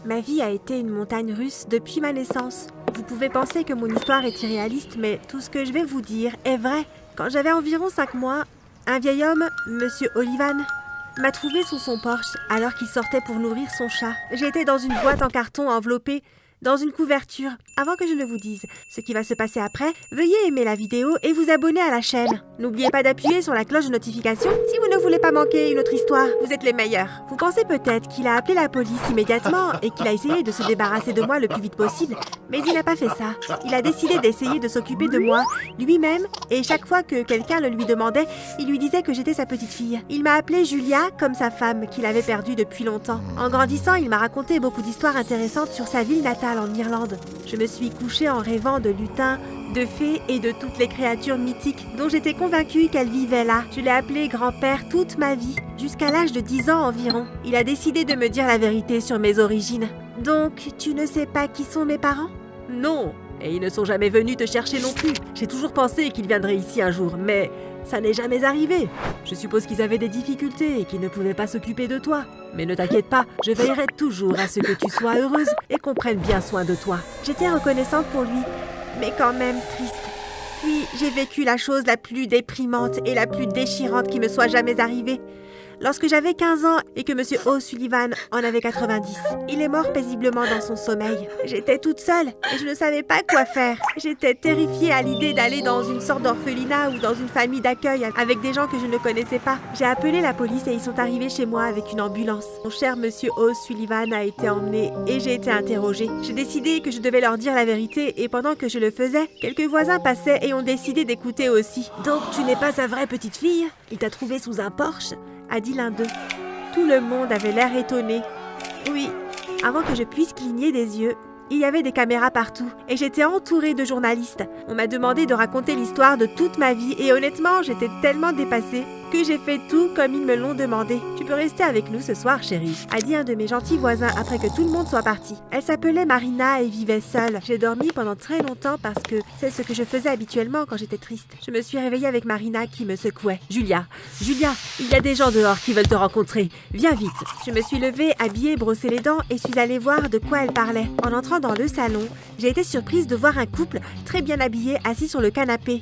Ma vie a été une montagne russe depuis ma naissance. Vous pouvez penser que mon histoire est irréaliste, mais tout ce que je vais vous dire est vrai. Quand j'avais environ 5 mois, un vieil homme, Monsieur Olivan, m'a trouvé sous son porche alors qu'il sortait pour nourrir son chat. J'étais dans une boîte en carton enveloppée dans une couverture. Avant que je ne vous dise ce qui va se passer après, veuillez aimer la vidéo et vous abonner à la chaîne. N'oubliez pas d'appuyer sur la cloche de notification si vous ne voulez pas manquer une autre histoire. Vous êtes les meilleurs. Vous pensez peut-être qu'il a appelé la police immédiatement et qu'il a essayé de se débarrasser de moi le plus vite possible, mais il n'a pas fait ça. Il a décidé d'essayer de s'occuper de moi lui-même et chaque fois que quelqu'un le lui demandait, il lui disait que j'étais sa petite fille. Il m'a appelée Julia comme sa femme qu'il avait perdue depuis longtemps. En grandissant, il m'a raconté beaucoup d'histoires intéressantes sur sa ville natale en Irlande. Je me suis couchée en rêvant de lutins, de fées et de toutes les créatures mythiques dont j'étais convaincue qu'elles vivaient là. Je l'ai appelé grand-père toute ma vie, jusqu'à l'âge de 10 ans environ. Il a décidé de me dire la vérité sur mes origines. Donc, tu ne sais pas qui sont mes parents? Non, et ils ne sont jamais venus te chercher non plus. J'ai toujours pensé qu'ils viendraient ici un jour, mais ça n'est jamais arrivé. Je suppose qu'ils avaient des difficultés et qu'ils ne pouvaient pas s'occuper de toi. Mais ne t'inquiète pas, je veillerai toujours à ce que tu sois heureuse et qu'on prenne bien soin de toi. J'étais reconnaissante pour lui, mais quand même triste. Puis j'ai vécu la chose la plus déprimante et la plus déchirante qui me soit jamais arrivée. Lorsque j'avais 15 ans et que Monsieur O'Sullivan en avait 90, il est mort paisiblement dans son sommeil. J'étais toute seule et je ne savais pas quoi faire. J'étais terrifiée à l'idée d'aller dans une sorte d'orphelinat ou dans une famille d'accueil avec des gens que je ne connaissais pas. J'ai appelé la police et ils sont arrivés chez moi avec une ambulance. Mon cher Monsieur O'Sullivan a été emmené et j'ai été interrogée. J'ai décidé que je devais leur dire la vérité et pendant que je le faisais, quelques voisins passaient et ont décidé d'écouter aussi. « Donc tu n'es pas sa vraie petite fille? Il t'a trouvée sous un porche ?» a dit l'un d'eux. Tout le monde avait l'air étonné. Oui, avant que je puisse cligner des yeux, il y avait des caméras partout et j'étais entourée de journalistes. On m'a demandé de raconter l'histoire de toute ma vie et honnêtement, j'étais tellement dépassée que j'ai fait tout comme ils me l'ont demandé. « Tu peux rester avec nous ce soir, chérie », a dit un de mes gentils voisins après que tout le monde soit parti. Elle s'appelait Marina et vivait seule. J'ai dormi pendant très longtemps parce que c'est ce que je faisais habituellement quand j'étais triste. Je me suis réveillée avec Marina qui me secouait. « Julia, il y a des gens dehors qui veulent te rencontrer. Viens vite !» Je me suis levée, habillée, brossé les dents et suis allée voir de quoi elle parlait. En entrant dans le salon, j'ai été surprise de voir un couple très bien habillé assis sur le canapé.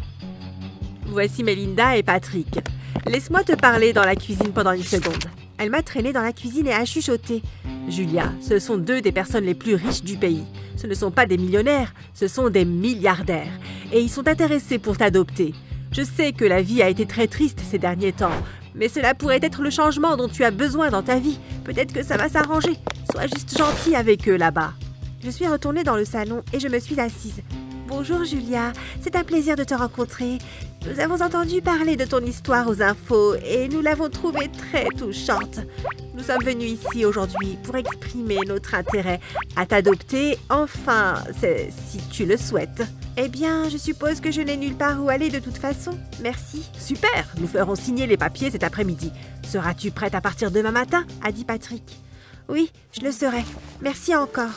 « Voici Melinda et Patrick. Laisse-moi te parler dans la cuisine pendant une seconde. » Elle m'a traînée dans la cuisine et a chuchoté. « Julia, ce sont deux des personnes les plus riches du pays. Ce ne sont pas des millionnaires, ce sont des milliardaires. Et ils sont intéressés pour t'adopter. Je sais que la vie a été très triste ces derniers temps, mais cela pourrait être le changement dont tu as besoin dans ta vie. Peut-être que ça va s'arranger. Sois juste gentil avec eux là-bas. » Je suis retournée dans le salon et je me suis assise. « Bonjour Julia, c'est un plaisir de te rencontrer. Nous avons entendu parler de ton histoire aux infos et nous l'avons trouvée très touchante. Nous sommes venus ici aujourd'hui pour exprimer notre intérêt à t'adopter, enfin, c'est si tu le souhaites. » Eh bien, je suppose que je n'ai nulle part où aller de toute façon. Merci. « Super, nous ferons signer les papiers cet après-midi. Seras-tu prête à partir demain matin ?» a dit Patrick. « Oui, je le serai. Merci encore. »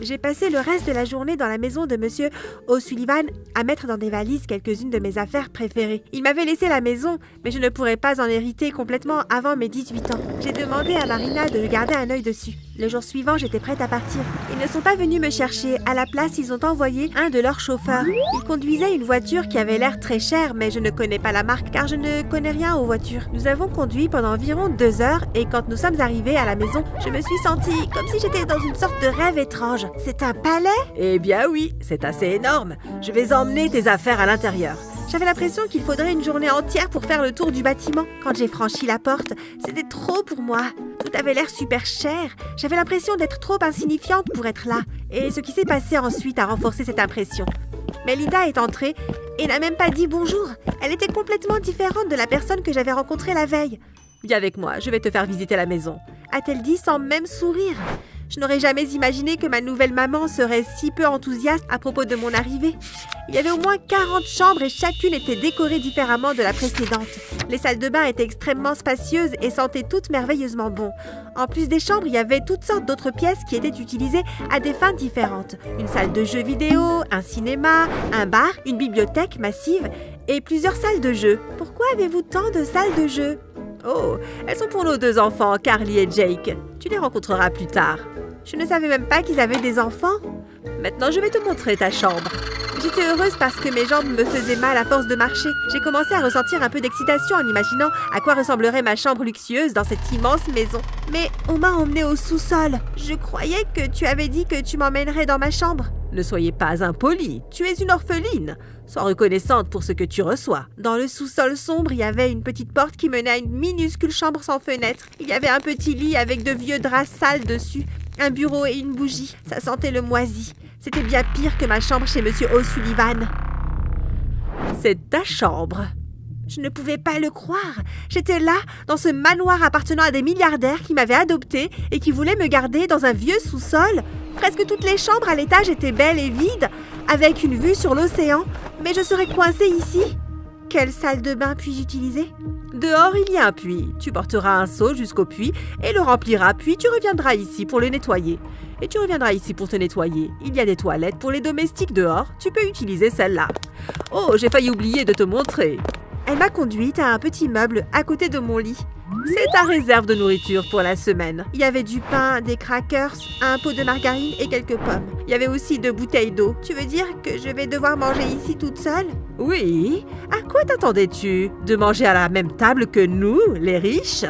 J'ai passé le reste de la journée dans la maison de Monsieur O'Sullivan à mettre dans des valises quelques-unes de mes affaires préférées. Il m'avait laissé la maison, mais je ne pourrais pas en hériter complètement avant mes 18 ans. J'ai demandé à Marina de garder un œil dessus. Le jour suivant, j'étais prête à partir. Ils ne sont pas venus me chercher. À la place, ils ont envoyé un de leurs chauffeurs. Il conduisait une voiture qui avait l'air très chère, mais je ne connais pas la marque car je ne connais rien aux voitures. Nous avons conduit pendant environ 2 heures et quand nous sommes arrivés à la maison, je me suis sentie comme si j'étais dans une sorte de rêve étrange. C'est un palais? Eh bien oui, c'est assez énorme. Je vais emmener tes affaires à l'intérieur. J'avais l'impression qu'il faudrait une journée entière pour faire le tour du bâtiment. Quand j'ai franchi la porte, c'était trop pour moi. Tout avait l'air super cher. J'avais l'impression d'être trop insignifiante pour être là. Et ce qui s'est passé ensuite a renforcé cette impression. Melinda est entrée et n'a même pas dit bonjour. Elle était complètement différente de la personne que j'avais rencontrée la veille. « Viens avec moi, je vais te faire visiter la maison. » a-t-elle dit sans même sourire. Je n'aurais jamais imaginé que ma nouvelle maman serait si peu enthousiaste à propos de mon arrivée. Il y avait au moins 40 chambres et chacune était décorée différemment de la précédente. Les salles de bain étaient extrêmement spacieuses et sentaient toutes merveilleusement bon. En plus des chambres, il y avait toutes sortes d'autres pièces qui étaient utilisées à des fins différentes. Une salle de jeux vidéo, un cinéma, un bar, une bibliothèque massive et plusieurs salles de jeux. Pourquoi avez-vous tant de salles de jeux ? Oh, elles sont pour nos 2 enfants, Carly et Jake. Tu les rencontreras plus tard. Je ne savais même pas qu'ils avaient des enfants. Maintenant, je vais te montrer ta chambre. J'étais heureuse parce que mes jambes me faisaient mal à force de marcher. J'ai commencé à ressentir un peu d'excitation en imaginant à quoi ressemblerait ma chambre luxueuse dans cette immense maison. Mais on m'a emmenée au sous-sol. Je croyais que tu avais dit que tu m'emmènerais dans ma chambre. Ne soyez pas impoli, tu es une orpheline. Sois reconnaissante pour ce que tu reçois. Dans le sous-sol sombre, il y avait une petite porte qui menait à une minuscule chambre sans fenêtre. Il y avait un petit lit avec de vieux draps sales dessus, un bureau et une bougie. Ça sentait le moisi. C'était bien pire que ma chambre chez Monsieur O'Sullivan. C'est ta chambre. Je ne pouvais pas le croire. J'étais là, dans ce manoir appartenant à des milliardaires qui m'avaient adoptée et qui voulaient me garder dans un vieux sous-sol. Presque toutes les chambres à l'étage étaient belles et vides, avec une vue sur l'océan, mais je serais coincée ici. Quelle salle de bain puis-je utiliser? Dehors, il y a un puits. Tu porteras un seau jusqu'au puits et le rempliras, puis tu reviendras ici pour le nettoyer. Et tu reviendras ici pour te nettoyer. Il y a des toilettes pour les domestiques dehors. Tu peux utiliser celle-là. Oh, j'ai failli oublier de te montrer. Elle m'a conduite à un petit meuble à côté de mon lit. C'est ta réserve de nourriture pour la semaine. Il y avait du pain, des crackers, un pot de margarine et quelques pommes. Il y avait aussi 2 bouteilles d'eau. Tu veux dire que je vais devoir manger ici toute seule? Oui. À quoi t'attendais-tu? De manger à la même table que nous, les riches?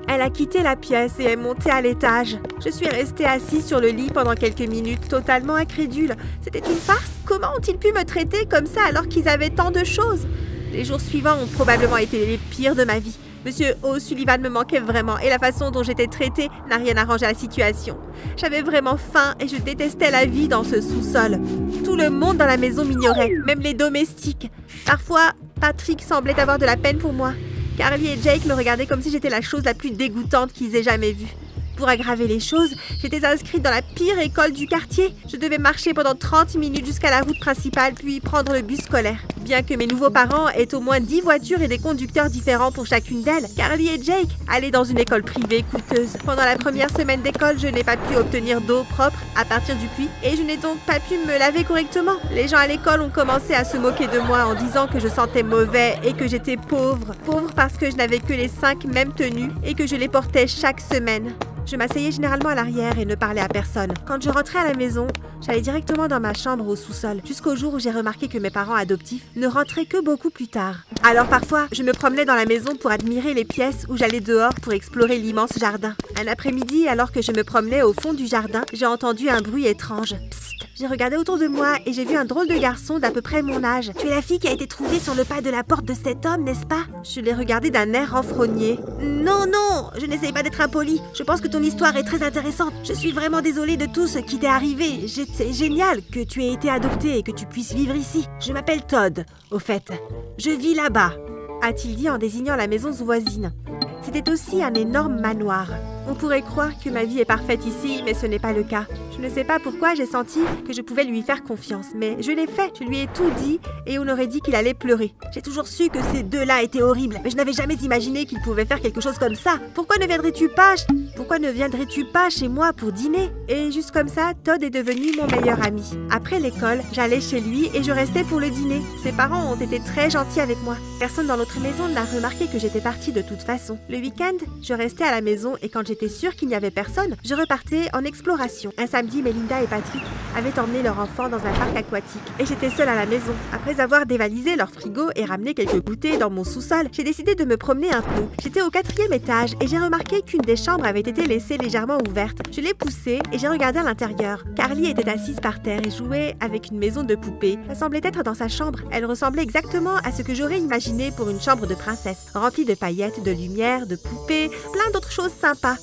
Elle a quitté la pièce et est montée à l'étage. Je suis restée assise sur le lit pendant quelques minutes, totalement incrédule. C'était une farce? Comment ont-ils pu me traiter comme ça alors qu'ils avaient tant de choses? Les jours suivants ont probablement été les pires de ma vie. Monsieur O'Sullivan me manquait vraiment et la façon dont j'étais traitée n'a rien arrangé à la situation. J'avais vraiment faim et je détestais la vie dans ce sous-sol. Tout le monde dans la maison m'ignorait, même les domestiques. Parfois, Patrick semblait avoir de la peine pour moi. Carly et Jake me regardaient comme si j'étais la chose la plus dégoûtante qu'ils aient jamais vue. Pour aggraver les choses, j'étais inscrite dans la pire école du quartier. Je devais marcher pendant 30 minutes jusqu'à la route principale, puis prendre le bus scolaire. Bien que mes nouveaux parents aient au moins 10 voitures et des conducteurs différents pour chacune d'elles, Carly et Jake allaient dans une école privée coûteuse. Pendant la première semaine d'école, je n'ai pas pu obtenir d'eau propre à partir du puits et je n'ai donc pas pu me laver correctement. Les gens à l'école ont commencé à se moquer de moi en disant que je sentais mauvais et que j'étais pauvre. Pauvre parce que je n'avais que les 5 mêmes tenues et que je les portais chaque semaine. Je m'asseyais généralement à l'arrière et ne parlais à personne. Quand je rentrais à la maison, j'allais directement dans ma chambre au sous-sol, jusqu'au jour où j'ai remarqué que mes parents adoptifs ne rentraient que beaucoup plus tard. Alors parfois, je me promenais dans la maison pour admirer les pièces ou j'allais dehors pour explorer l'immense jardin. Un après-midi, alors que je me promenais au fond du jardin, j'ai entendu un bruit étrange. Psst! J'ai regardé autour de moi et j'ai vu un drôle de garçon d'à peu près mon âge. Tu es la fille qui a été trouvée sur le pas de la porte de cet homme, n'est-ce pas? Je l'ai regardé d'un air renfrogné. Non, non, je n'essaye pas d'être impolie. Je pense que ton histoire est très intéressante. Je suis vraiment désolée de tout ce qui t'est arrivé. C'est génial que tu aies été adoptée et que tu puisses vivre ici. Je m'appelle Todd, au fait. Je vis là-bas, a-t-il dit en désignant la maison voisine. C'était aussi un énorme manoir. On pourrait croire que ma vie est parfaite ici, mais ce n'est pas le cas. Je ne sais pas pourquoi j'ai senti que je pouvais lui faire confiance, mais je l'ai fait. Je lui ai tout dit et on aurait dit qu'il allait pleurer. J'ai toujours su que ces deux-là étaient horribles, mais je n'avais jamais imaginé qu'ils pouvaient faire quelque chose comme ça. Pourquoi ne viendrais-tu pas chez moi pour dîner? Et juste comme ça, Todd est devenu mon meilleur ami. Après l'école, j'allais chez lui et je restais pour le dîner. Ses parents ont été très gentils avec moi. Personne dans notre maison n'a remarqué que j'étais partie de toute façon. Le week-end, je restais à la maison et quand j'étais sûre qu'il n'y avait personne, je repartais en exploration. Un samedi, Melinda et Patrick avaient emmené leur enfant dans un parc aquatique et j'étais seule à la maison. Après avoir dévalisé leur frigo et ramené quelques goûters dans mon sous-sol, j'ai décidé de me promener un peu. J'étais au 4e étage et j'ai remarqué qu'une des chambres avait été laissée légèrement ouverte. Je l'ai poussée et j'ai regardé à l'intérieur. Carly était assise par terre et jouait avec une maison de poupées. Elle semblait être dans sa chambre. Elle ressemblait exactement à ce que j'aurais imaginé pour une chambre de princesse, remplie de paillettes, de lumière, de poupées, plein d'autres choses sympas.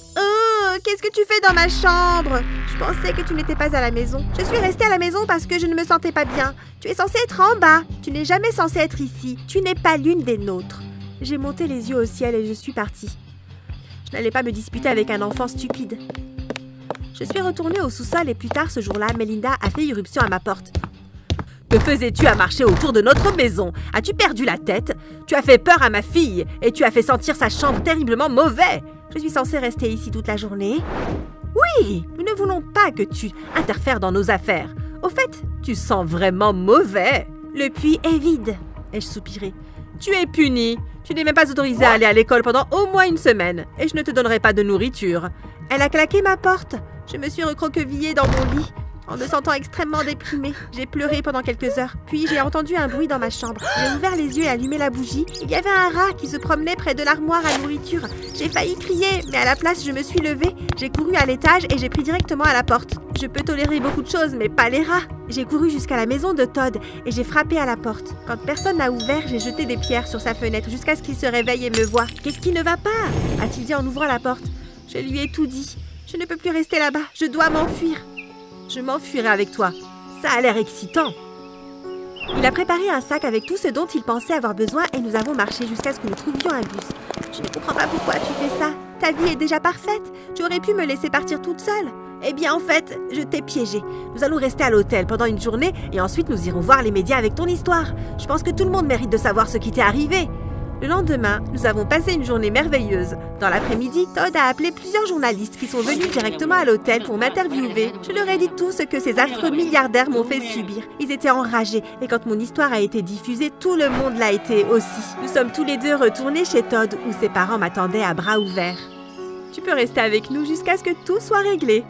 Qu'est-ce que tu fais dans ma chambre? Je pensais que tu n'étais pas à la maison. Je suis restée à la maison parce que je ne me sentais pas bien. Tu es censée être en bas. Tu n'es jamais censée être ici. Tu n'es pas l'une des nôtres. J'ai monté les yeux au ciel et je suis partie. Je n'allais pas me disputer avec un enfant stupide. Je suis retournée au sous-sol et plus tard ce jour-là, Melinda a fait irruption à ma porte. Que faisais-tu à marcher autour de notre maison? As-tu perdu la tête? Tu as fait peur à ma fille et tu as fait sentir sa chambre terriblement mauvais. Je suis censée rester ici toute la journée. Oui, nous ne voulons pas que tu interfères dans nos affaires. Au fait, tu sens vraiment mauvais. Le puits est vide, ai-je soupiré. Tu es puni. Tu n'es même pas autorisé à aller à l'école pendant au moins une semaine et je ne te donnerai pas de nourriture. Elle a claqué ma porte. Je me suis recroquevillée dans mon lit. En me sentant extrêmement déprimée, j'ai pleuré pendant quelques heures. Puis j'ai entendu un bruit dans ma chambre. J'ai ouvert les yeux et allumé la bougie. Il y avait un rat qui se promenait près de l'armoire à nourriture. J'ai failli crier, mais à la place, je me suis levée. J'ai couru à l'étage et j'ai pris directement à la porte. Je peux tolérer beaucoup de choses, mais pas les rats. J'ai couru jusqu'à la maison de Todd et j'ai frappé à la porte. Quand personne n'a ouvert, j'ai jeté des pierres sur sa fenêtre jusqu'à ce qu'il se réveille et me voie. « Qu'est-ce qui ne va pas ?» a-t-il dit en ouvrant la porte. Je lui ai tout dit. Je ne peux plus rester là-bas. Je dois m'enfuir. Je m'enfuirai avec toi. Ça a l'air excitant. Il a préparé un sac avec tout ce dont il pensait avoir besoin et nous avons marché jusqu'à ce que nous trouvions un bus. Je ne comprends pas pourquoi tu fais ça. Ta vie est déjà parfaite. Tu aurais pu me laisser partir toute seule. Eh bien, en fait, je t'ai piégée. Nous allons rester à l'hôtel pendant une journée et ensuite nous irons voir les médias avec ton histoire. Je pense que tout le monde mérite de savoir ce qui t'est arrivé. Le lendemain, nous avons passé une journée merveilleuse. Dans l'après-midi, Todd a appelé plusieurs journalistes qui sont venus directement à l'hôtel pour m'interviewer. Je leur ai dit tout ce que ces affreux milliardaires m'ont fait subir. Ils étaient enragés et quand mon histoire a été diffusée, tout le monde l'a été aussi. Nous sommes tous les deux retournés chez Todd où ses parents m'attendaient à bras ouverts. Tu peux rester avec nous jusqu'à ce que tout soit réglé.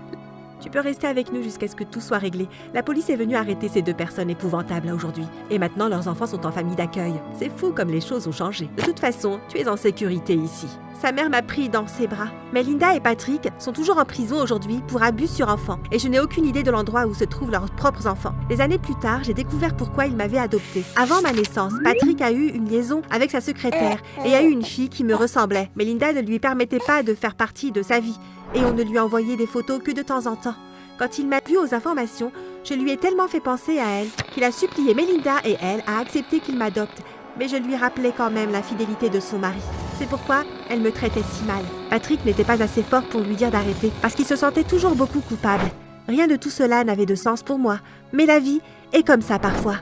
Tu peux rester avec nous jusqu'à ce que tout soit réglé. La police est venue arrêter ces deux personnes épouvantables aujourd'hui. Et maintenant, leurs enfants sont en famille d'accueil. C'est fou comme les choses ont changé. De toute façon, tu es en sécurité ici. Sa mère m'a pris dans ses bras. Mais Linda et Patrick sont toujours en prison aujourd'hui pour abus sur enfants. Et je n'ai aucune idée de l'endroit où se trouvent leurs propres enfants. Des années plus tard, j'ai découvert pourquoi ils m'avaient adoptée. Avant ma naissance, Patrick a eu une liaison avec sa secrétaire et a eu une fille qui me ressemblait. Mais Linda ne lui permettait pas de faire partie de sa vie. Et on ne lui envoyait des photos que de temps en temps. Quand il m'a vu aux informations, je lui ai tellement fait penser à elle qu'il a supplié Melinda et elle à accepter qu'il m'adopte. Mais je lui rappelais quand même la fidélité de son mari. C'est pourquoi elle me traitait si mal. Patrick n'était pas assez fort pour lui dire d'arrêter, parce qu'il se sentait toujours beaucoup coupable. Rien de tout cela n'avait de sens pour moi, mais la vie est comme ça parfois.